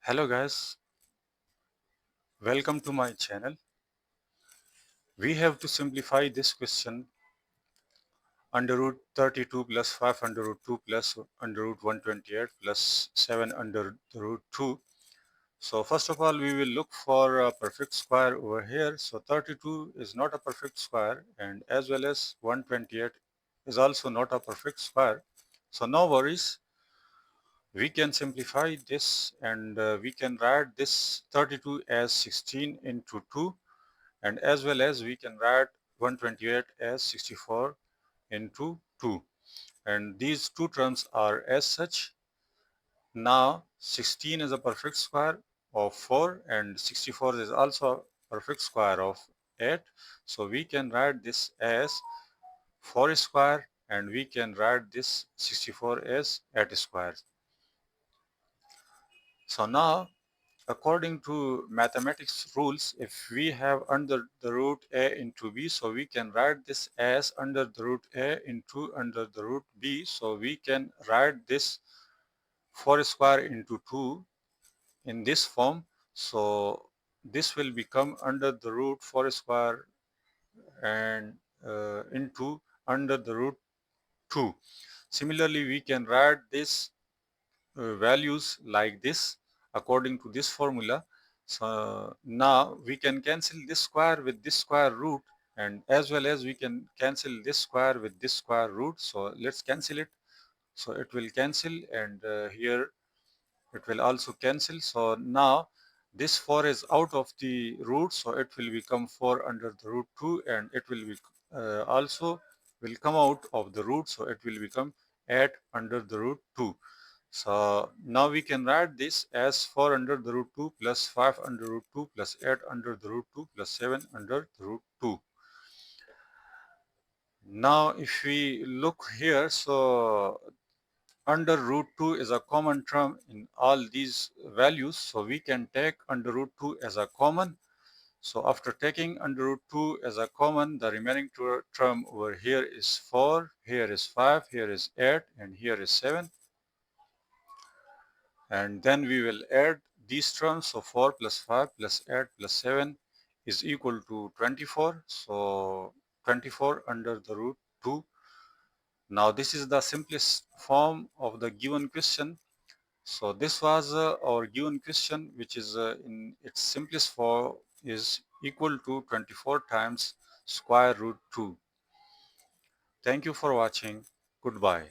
Hello guys, welcome to my channel. We have to simplify this question under root 32 plus 5 under root 2 plus under root 128 plus 7 under the root 2. So first of all we will look for a perfect square over here. So 32 is not a perfect square and as well as 128 is also not a perfect square. So no worries, we can simplify this and we can write this 32 as 16 into 2. And as well as we can write 128 as 64 into 2, and these two terms are as such. Now 16 is a perfect square of 4 and 64 is also a perfect square of 8, so we can write this as 4 square and we can write this 64 as 8 square. So now according to mathematics rules, if we have under the root a into b, so we can write this as under the root a into under the root b. So we can write this 4 square into 2 in this form. So this will become under the root 4 square and into under the root 2. Similarly, we can write this values like this according to this formula. So now we can cancel this square with this square root, and as well as we can cancel this square with this square root. So let's cancel it. So it will cancel, and here it will also cancel. So now this 4 is out of the root, so it will become 4 under the root 2, and it will be also will come out of the root, so it will become 8 under the root 2. So now we can write this as 4 under the root 2 plus 5 under root 2 plus 8 under the root 2 plus 7 under the root 2. Now if we look here, so under root 2 is a common term in all these values, so we can take under root 2 as a common. So after taking under root 2 as a common, the remaining term over here is 4, here is 5, here is 8, and here is 7. And then we will add these terms. So 4 plus 5 plus 8 plus 7 is equal to 24. So 24 under the root 2. Now this is the simplest form of the given question. So this was our given question, which is in its simplest form is equal to 24 times square root 2. Thank you for watching. Goodbye.